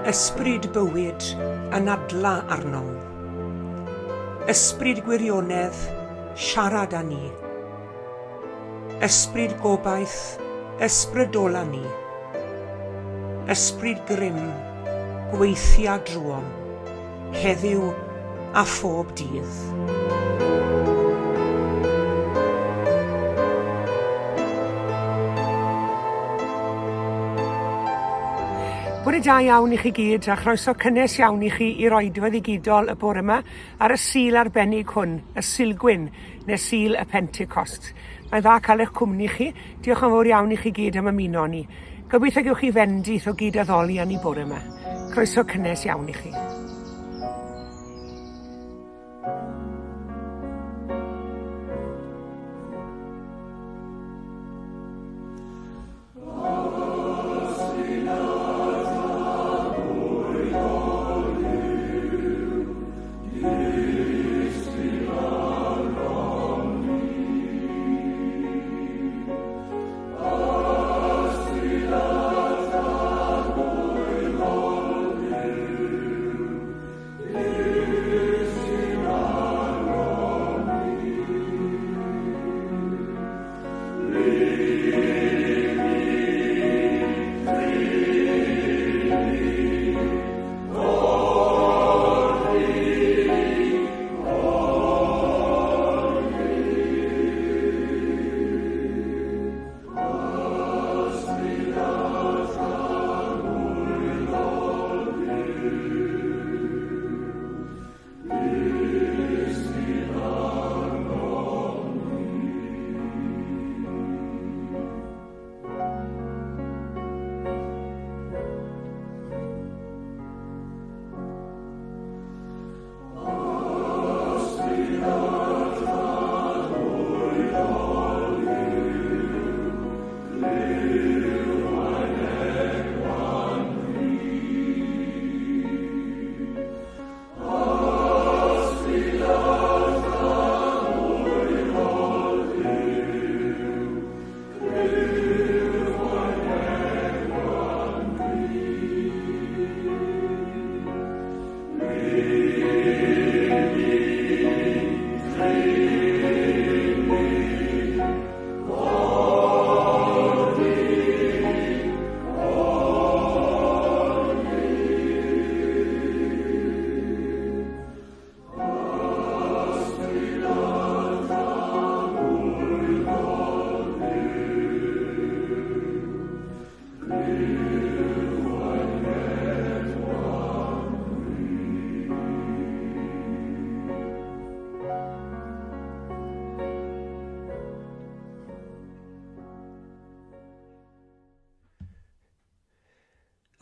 Ysbryd bywyd yn adla arnol. Ysbryd gwirionedd, siarad â ni. Ysbryd gobaith, ysbrydola ni. Ysbryd grym, gweithia drwom, heddiw a phob dydd. Bore da iawn i chi gyd a chroeso cynnes iawn i chi i roedfedd ddigidol y bore yma ar y sul arbennig hwn, y Sulgwyn, neu sul y Pentecost. Mae'n dda cael eich cwmni chi. Diolch yn fawr iawn i chi gyd am ymuno ni. Gobeithio gewch chi fendith o gyd addoli yn ei bore yma. Croeso cynnes iawn i chi.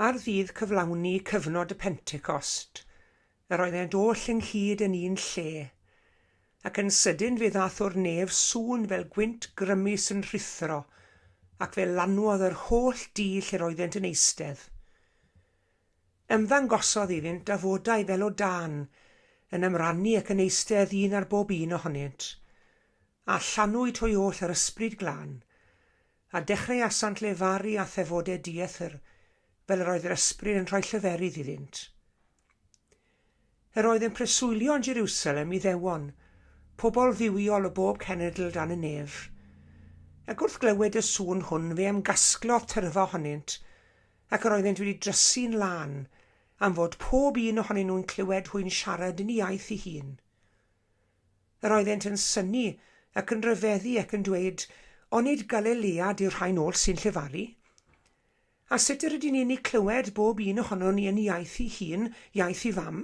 Ar ddydd cyflawni cyfnod y Pentecost, yr oedd e'n doll ynghyd yn un lle, ac yn sydyn fe ddath o'r nef sŵn fel gwynt grymus yn rhithro, ac fe lanwodd yr holl dŷ lle roeddent yn eistedd. Ymddangosodd iddynt dafodau fel o dan, yn ymrannu ac yn eistedd un ar bob un ohonynt, a llanwyd o'i oll yr ysbryd glân, a dechrau asant lefaru a thefodau diethyr, fel yr oedd yr ysbryd yn rhoi llyferydd iddynt. Yr oedd yn preswylio yn Jerusalem i ddewon, pobl ddiwiol o bob cenedl dan y nef, ac wrth glywed y sŵn hwn fe ymgasglodd tyrfa ohonynt, ac yr oeddent wedi drysu'n lan, am fod pob un ohonyn nhw'n clywed hwy'n siarad yn ei iaith ei hun. Yr oeddent yn synnu ac yn ryfeddu ac yn dweud, onid Galilea di'r rhain ôl sy'n llefaru? A sut yr ydyn ni'n ei clywed bob un ohono ni yn iaith ei hun, iaith ei fam?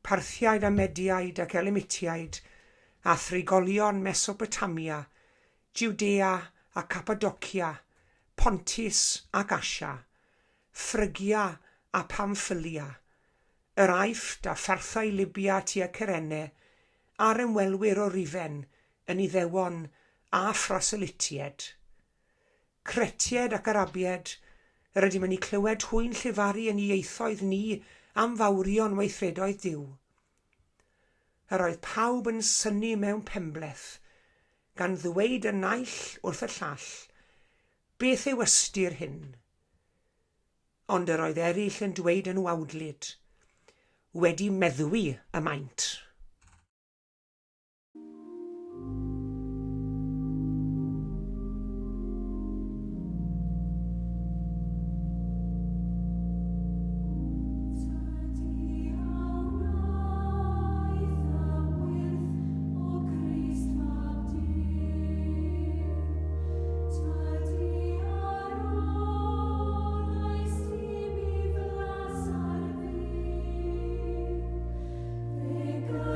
Parthiaid a Mediaid ac Elamitiaid, a thrigolion Mesopotamia, Judea a Cappadocia, Pontus ac Asia, Phrygia a Pamphylia, yr Aifft a pharthau Libia tua Cyrene, a'r ymwelwyr o Rufen, yn Iddewon a Phroselitied. Cretied ac Arabied, yr ydym yn ei clywed hwy'n llefaru yn ei ieithoedd ni am fawrion weithredoedd Duw. Yr oedd pawb yn synnu mewn pembleth, gan ddweud y naill wrth y llall, beth yw ystyr hyn? ond yr oedd eraill yn dweud yn wawdlyd, wedi meddwi y maint. Go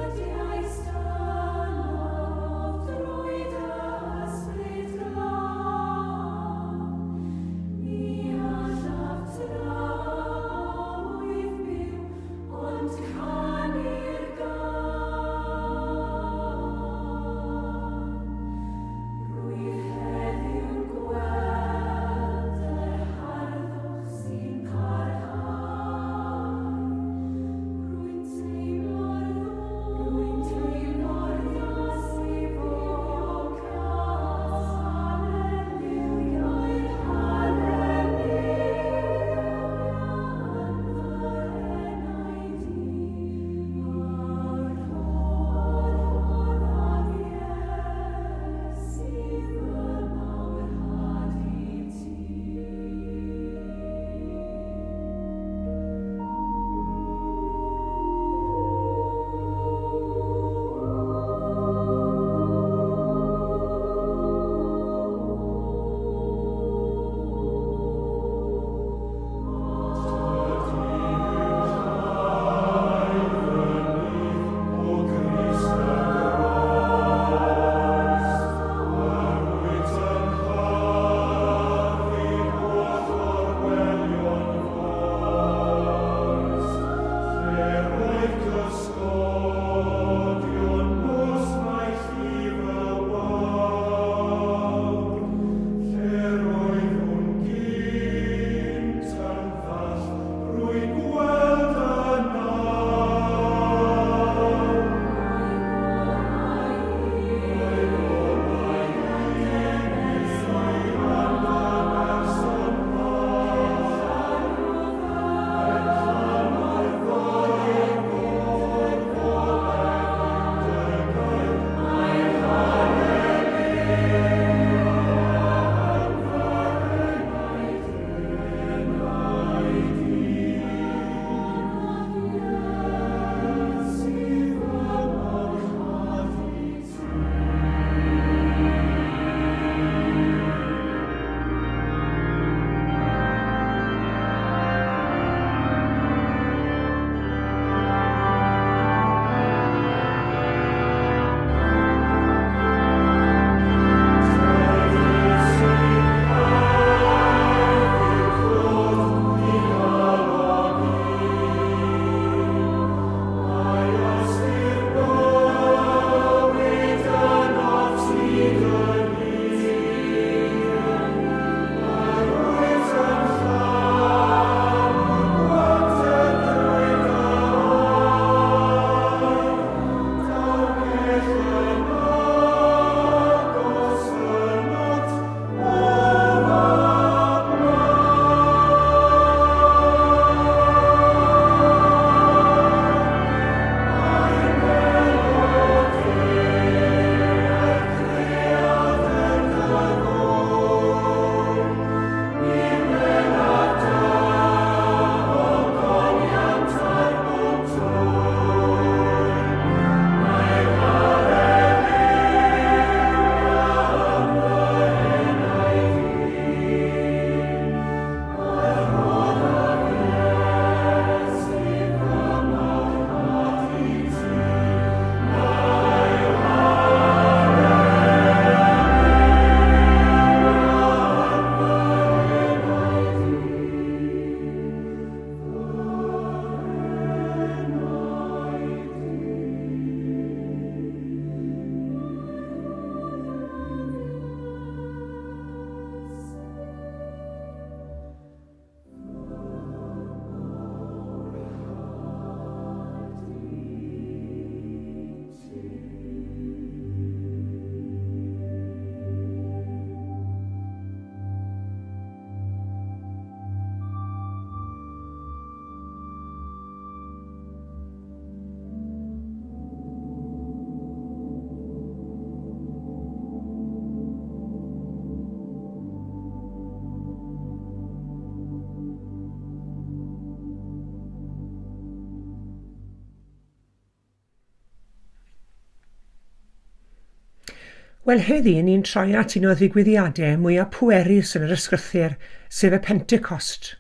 Wel, heddi ni'n troi at un o ddigwyddiadau mwyaf pwerus yn yr ysgrythyr, sef y Pentecost.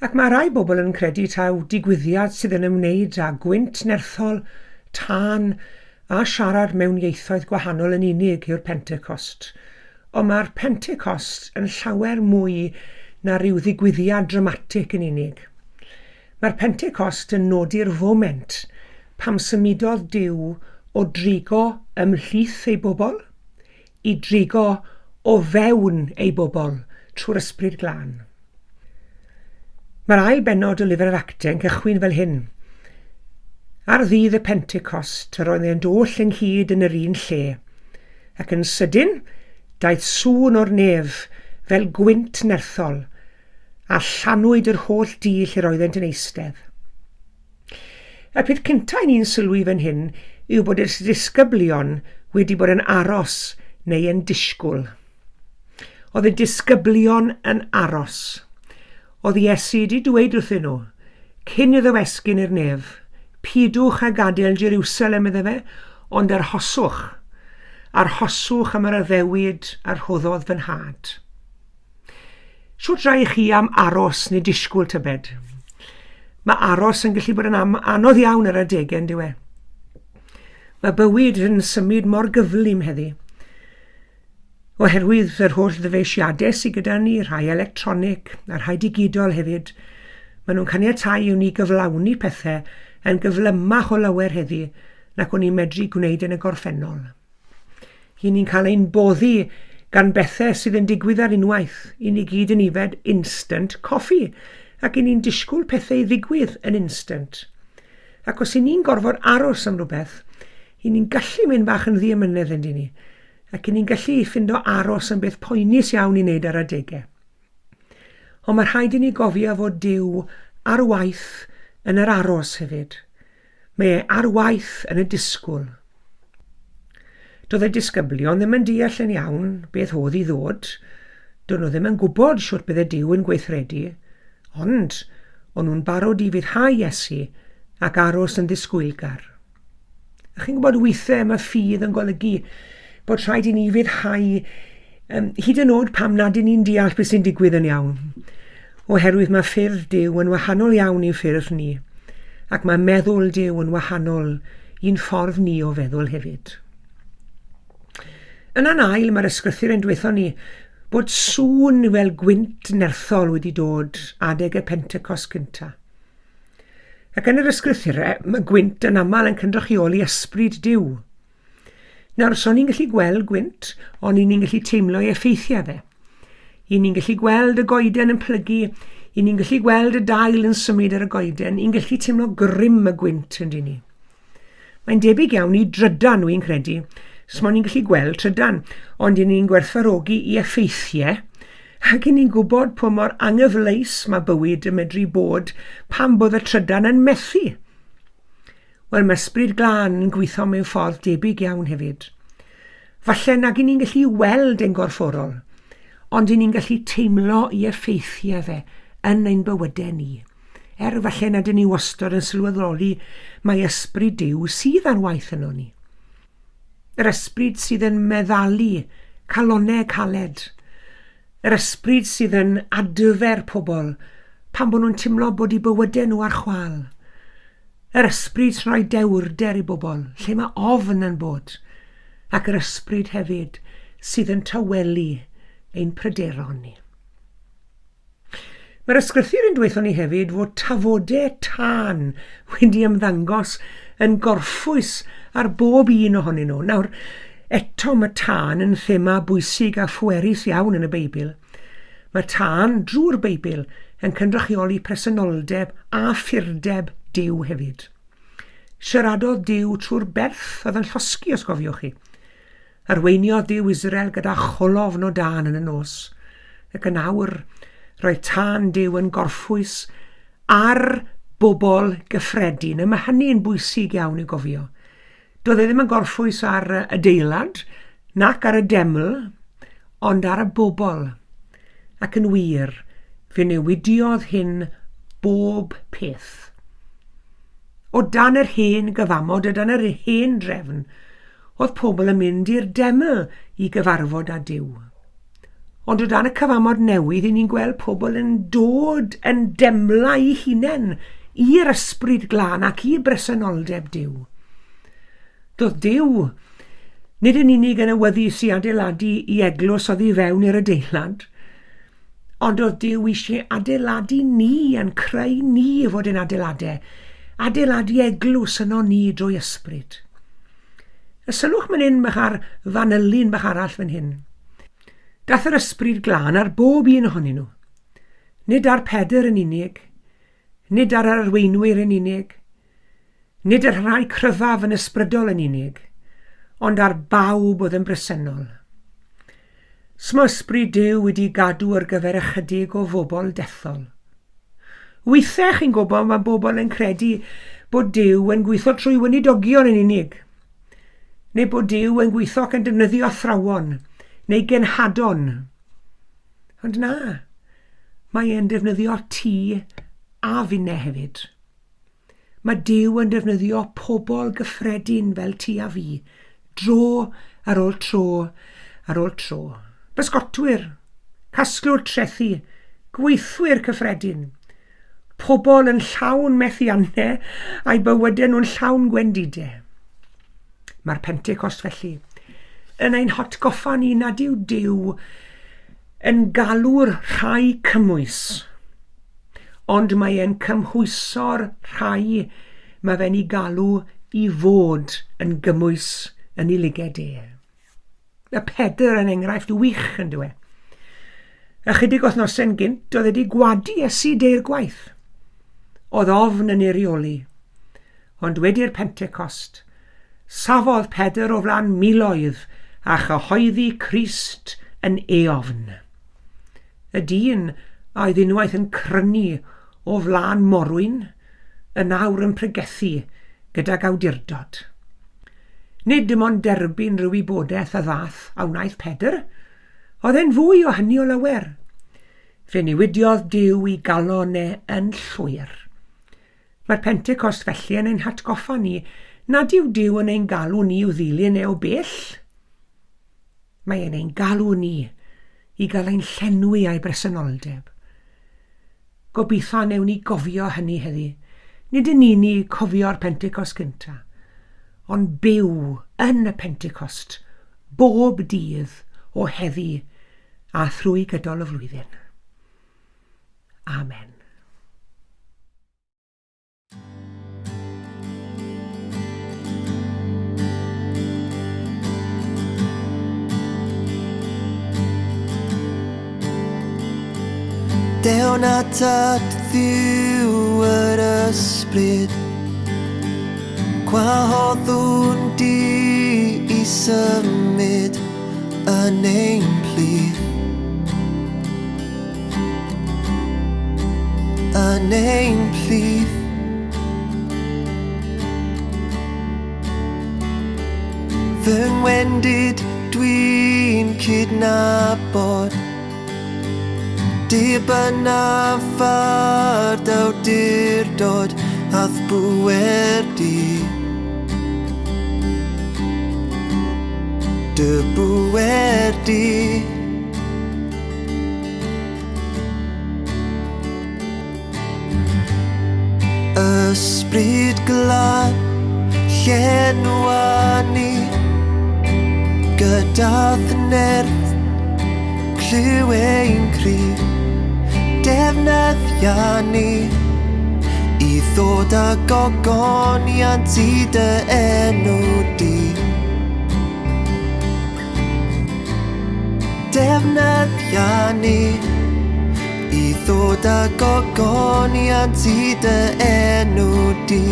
Ac mae rai bobl yn credu taw digwyddiad sydd yn ymwneud â gwynt nerthol, tân a siarad mewn ieithoedd gwahanol yn unig yw'r Pentecost. Ond mae'r Pentecost yn llawer mwy na ryw ddigwyddiad dramatig yn unig. Mae'r Pentecost yn nodi'r foment pam symudodd Duw o drigo ymhlith ei bobl i drigo o fewn ei bobl trwy'r ysbryd glân. Mae'r ail bennod o lyfr yr Actau'n cychwyn fel hyn. Ar ddydd y Pentecost, yr oedd e'n doll ynghyd yn yr un lle, ac yn sydyn, daeth sŵn o'r nef fel gwynt nerthol, a llanwyd yr holl dŷ lle roeddent yn eistedd. Y peth cyntaf ni'n sylwi fan hyn yw bod y disgyblion wedi bod yn aros neu yn disgwyl. Oedd y disgyblion yn aros. Oedd Iesu wedi dweud wrthyn nhw, cyn iddo esgyn i'r nef, pidwch a gadael Jerusalem iddo fe, ond arhoswch am yr addewid a'r rhoddodd fy nhad. Shwt rai chi am aros neu disgwyl tybed? Mae aros yn gallu bod yn anodd iawn ar adegau, yn dyw e. Mae bywyd yn symud mor gyflym heddi. Oherwydd yr holl ddyfeisiadau sydd gyda ni, rhai electronic a rhai digidol hefyd, maen nhw'n caniatáu i ni gyflawni pethau yn gyflymach o lawer heddi nac o'n i'n medru gwneud yn y gorffennol. I ni'n cael ein boddi gan bethau sydd yn digwydd ar unwaith, i ni gyd yn ifed instant coffi, ac i ni'n disgwyl pethau i ddigwydd yn instant. Ac os i ni'n gorfod aros am rhywbeth, i ni'n gallu mynd bach yn ddiamynedd yn ni, ac i ni'n gallu ffindo aros yn beth poenus iawn i wneud ar adegau. Ond mae rhaid i ni gofio fod Duw ar waith yn yr aros hefyd. Mae ar waith yn y disgwyl. Doedd y disgyblion ddim yn deall yn iawn beth oedd i ddod. Doedd nhw ddim yn gwybod siwt bydde Duw yn gweithredu, ond o'n nhw'n barod i fyddhau Iesu ac aros yn ddisgwylgar. A chi'n gwybod weithiau mae ffydd yn golygu bod rhaid i ni fyddhau hyd yn oed pam nad i ni'n deall beth sy'n digwydd yn iawn. Oherwydd mae ffyrdd Duw yn wahanol iawn i'w ffyrdd ni, ac mae meddwl Duw yn wahanol i'n ffordd ni o feddwl hefyd. Yn ail, mae'r ysgrythyr yn dweutho ni bod sŵn fel gwynt nerthol wedi dod adeg y Pentecost cynta. Ac yn yr ysgrythurau, mae gwynt yn aml yn cynrychioli ysbryd Duw. Nawr, so ni'n gallu gweld gwynt, ond ni'n gallu teimlo ei effeithiau fe. I ni'n gallu gweld y goeden yn plygu, i ni'n gallu gweld y dail yn symud ar y goeden, i'n gallu teimlo grym y gwynt yn dyn ni. Mae'n debyg iawn i drydan wy'n credu, so ni'n gallu gweld trydan, ond i ni'n gwerthfawrogi i effeithiau, ac i ni'n gwybod po mor anghyfleus mae bywyd yn medru bod pam bod y trydan yn methu. Wel, mae ysbryd glân yn gweithio mewn ffordd debyg iawn hefyd. Falle nag i ni'n gallu weld ein gorfforol, ond i ni'n gallu teimlo i effeithiau fe yn ein bywydau ni. Falle nad ydyn ni wastad yn sylweddoli mae ysbryd Duw sydd ar waith yno ni. Yr ysbryd sydd yn meddalu, calonnau caled. Yr ysbryd sydd yn adfer pobl pan bod nhw'n teimlo bod eu bywydau nhw ar chwal. Yr ysbryd sy'n rhoi dewrder i bobl, lle mae ofn yn bod. Ac yr ysbryd hefyd sydd yn tawelu ein pryderon ni. Mae'r ysgrythyr yn dweutho ni hefyd fod tafodau tân wedi ymddangos yn gorffwys ar bob un ohonyn nhw. Nawr, eto mae tân yn thema bwysig a phwerus iawn yn y Beibl. Mae tân drwy'r Beibl yn cynrychioli presenoldeb a ffurdeb Duw hefyd. Siaradodd Duw trwy'r berth oedd yn llosgi, os gofiwch chi. Arweiniodd Duw Israel gyda cholofn o dan yn y nos, ac yn awr roedd tân Duw yn gorffwys ar bobl gyffredin. A mae hynny'n bwysig iawn i gofio. Doedd e ddim yn gorffwys ar y adeilad, nac ar y deml, ond ar y bobl. Ac yn wir, fe newidiodd hyn bob peth. O dan yr hen gyfamod, o dan yr hen drefn, oedd pobl yn mynd i'r deml i gyfarfod â Duw. Ond o dan y cyfamod newydd, ni'n gweld pobl yn dod yn demla i hunain i'r ysbryd glân ac i bresenoldeb Duw. Doedd Duw nid yn unig yn awyddus i adeiladu i eglwys oddi fewn i'r adeilad, ond oedd Duw eisiau adeiladu ni, yn creu ni fod yn adeiladau, adeiladu eglwys yno ni drwy ysbryd. Ysylwch fan hyn bach ar fanylun bach arall fan hyn. Dath yr ysbryd glân ar bob un ohonyn nhw. Nid ar Pedr yn unig, nid ar yr arweinwyr yn unig, nid ar rhai cryfaf yn ysbrydol yn unig, ond ar bawb oedd yn bresennol. Sma ysbryd Duw wedi gadw ar gyfer ychydig o fobl dethol. Weithiau chi'n gwybod mae bobl yn credu bod Duw yn gweithio trwy weinidogion yn unig, neu bod Duw yn gweithio ac yn defnyddio athrawon, neu genhadon. Ond na, mae e'n defnyddio ti a finne hefyd. Mae Duw yn defnyddio pobl gyffredin fel ti a fi, dro ar ôl tro ar ôl tro. Bysgotwyr, casglwyr trethu, gweithwyr cyffredin, pobl yn llawn methiannau a'i bywydau nhw'n llawn gwendidau. Mae'r Pentecost felly yn ein hotgoffa ni nad yw Duw yn galw'r rhai cymwys, ond mae e'n cymhwyso'r rhai mae fe'n ei galw i fod yn gymwys yn ei liged e. Y Pedr yn enghraifft wych yn dweud. Ychydig wythnosau gynt oedd wedi gwadu Iesu de'r gwaith. Oedd ofn yn ei reoli. Ond wedi'r Pentecost, safodd Pedr o flaen miloedd a chyhoeddi Crist yn eofn. Y dyn a oedd unwaith yn crynu o flaen morwyn, y nawr yn pregethu gydag awdurdod. Nid dim ond derbyn rhyw wybodaeth a ddath a wnaeth Pedr, oedd e'n fwy o hynny o lawer. Fe newidiodd Duw i galonau yn llwyr. Mae'r Pentecost felly yn ein hatgoffa ni nad yw Duw yn ein galw ni i'w ddilyn e o bell. Mae e'n ein galw ni i gael ein llenwi a'i bresenoldeb. Gobeithio newn ni gofio hynny heddi. Nid yn ni cofio'r Pentecost gyntaf, ond byw yn y Pentecost bob dydd o heddi a thrwy gydol y flwyddyn. Amen. Dewn at ddiwedd ysbryd, gwahoddwn di i symud yn ein plith, yn ein plith. Fy ngwendid dwi'n cydnabod, dibynna ffordd awdurdod ath bwer di. Dy bwer di. Ysbryd glân llenwa ni, gyda'r nerth clyw ein cryf, defnyddia ni i ddod â gogoniant i dy enw di. Defnyddia ni i ddod â gogoniant i dy enw di.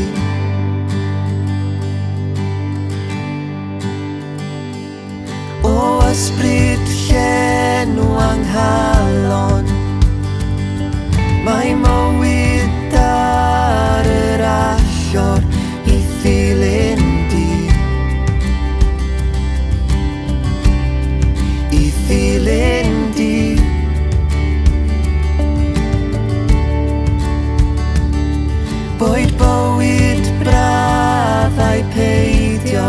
O ysbryd llenw anghalon, mae mywyd ar yr allor i ddilyn di. I ddilyn di. Boed bywyd braf a'i peidio,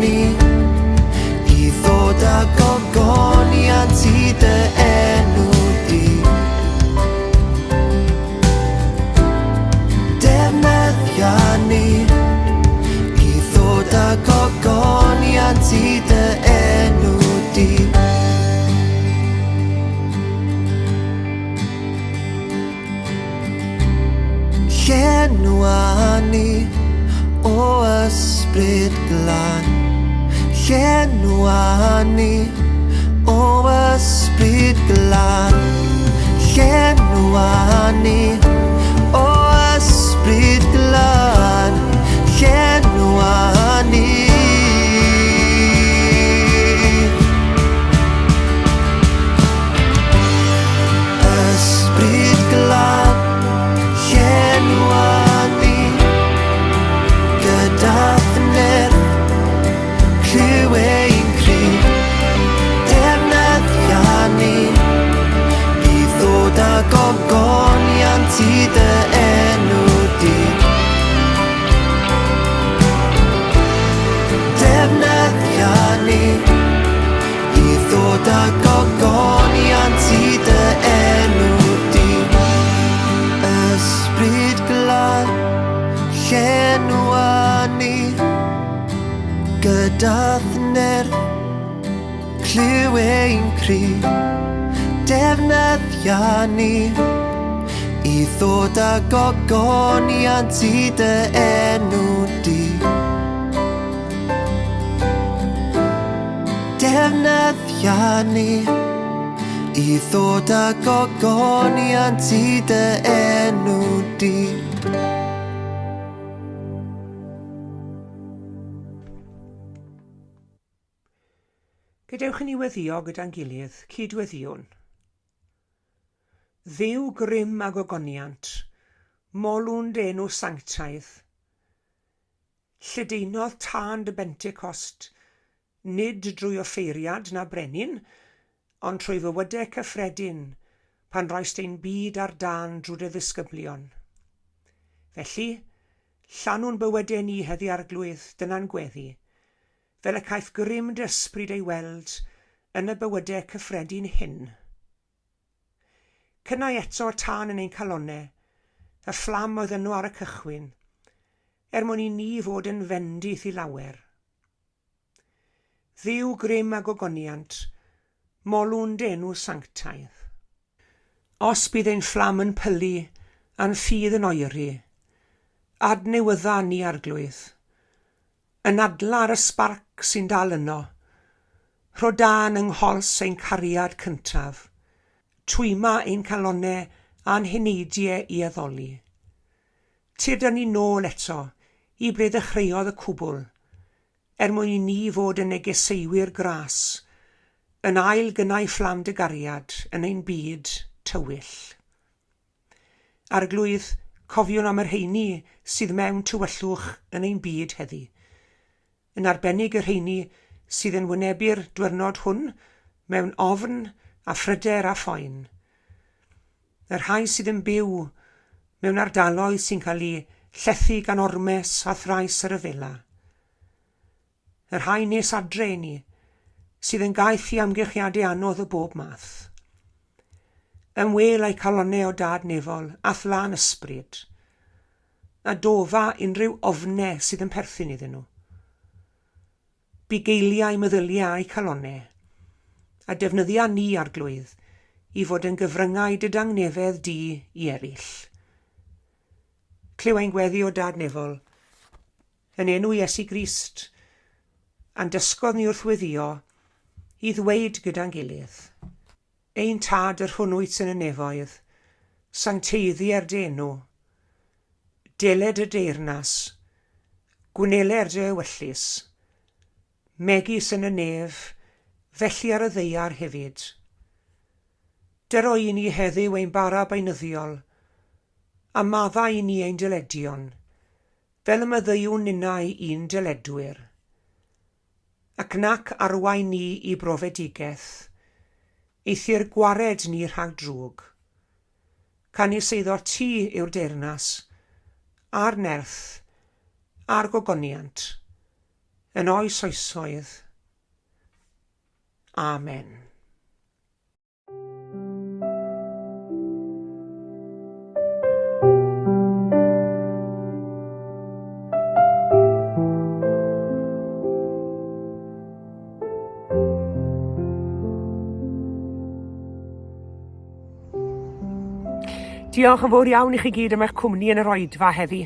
ni I ddod â gogoniant I dy enw di Defnyddia ni I ddod â gogoniant I dy enw di Llenwa ni o ysbryd glân Llenwa ni o ysbryd glân Llenwa ni o ysbryd glân Llenwa ni Ysbryd glân Llenwa ni gyda thnerth Clyw ein cryf Defnyddia ni I ddod â gogoniant I dy enw di Defnyddia ni I ddod â gogoniant I dy enw di Ysbryd glân Llenwa ni gyda thnerth Clyw ein cryf Defnyddia ni I ddod â gogoniant I dy enw di Defnyddia ni I ddod â gogoniant I dy enw di Gadewch yn i weddio gyda'n gilydd, cydweddiwn. Dduw grym a gogoniant, molwn denw sanctaidd. Lledaenodd tân dy Pentecost, nid drwy offeiriad na brenin, ond trwy fywydau cyffredin, pan roes ein byd ar dan drwy dy ddisgyblion. Felly, llanwn bywydau ni heddi arglwydd, dyna'n gweddi, fel y caiff grym dy ysbryd ei weld yn y bywydau cyffredin hyn. Cynnau eto tân yn ein calonnau, y fflam oedd yno ar y cychwyn, mwyn I ni fod yn fendith I lawer. Dduw grym a gogoniant, molwn denw sanctaidd. Os bydd ein fflam yn pylu, a'n ffydd yn oeri, adnewydda ni arglwydd, yn adla'r ysbarc sy'n dal yno, rhodan yng nghols ein cariad cyntaf, twyma ein calonnau a'n heneidiau I addoli. Tyrda ni nôl eto I ble ddechreuodd y cwbl, mwyn I ni fod yn negeseuwyr gras, yn ail gynnau fflam dy gariad yn ein byd tywyll. Arglwydd, cofiwn am yr rheini sydd mewn tywyllwch yn ein byd heddi. Yn arbennig yr rheini sydd yn wynebu'r diwrnod hwn mewn ofn a phryder a phoen. Yr rhai sydd yn byw mewn ardaloedd sy'n cael ei llethu gan ormes a thrais yr yfela. Yr rhai nes adre ni sydd yn gaeth I amgylchiadau anodd o bob math. Ymwel a'u calonnau o dad nefol a thlan ysbryd, a dofa unrhyw ofnau sydd yn perthyn iddyn nhw. Bugeiliau meddyliau a'u calonnau, a defnyddia ni arglwydd I fod yn gyfryngau dy dangnefedd di I eraill. Clyw ein gweddi o dad nefol, yn enw Iesu Grist, a'n dysgodd ni wrth weddio I ddweud gyda'n gilydd. Ein tad yr hwnnwyt yn y nefoedd, sancteiddi'r dy enw, deled y deyrnas, gwnelau'r dy ewyllus, megis yn y nef, felly ar y ddeiar hefyd. Dyro I ni heddiw ein bara beinyddiol, a madda I ni ein dyledion, fel y meddywn ninnau i'n dyledwyr. Ac nac arwain ni I brofedigaeth, eithi'r gwared ni rhag drwg. Canis eiddo ti yw'r deyrnas, a'r nerth, a'r gogoniant, yn oes oesoedd. Amen. Diolch yn fawr iawn i chi gyd am eich cwmni yn yr oedfa heddi.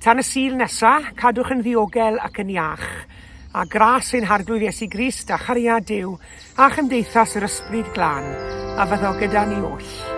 Tan y Sul nesa, cadwch yn ddiogel ac yn iach. A gras ein harglwydd Iesu Grist a chariad Duw a chymdeithas yr ysbryd glân, a fyddo gyda ni oll.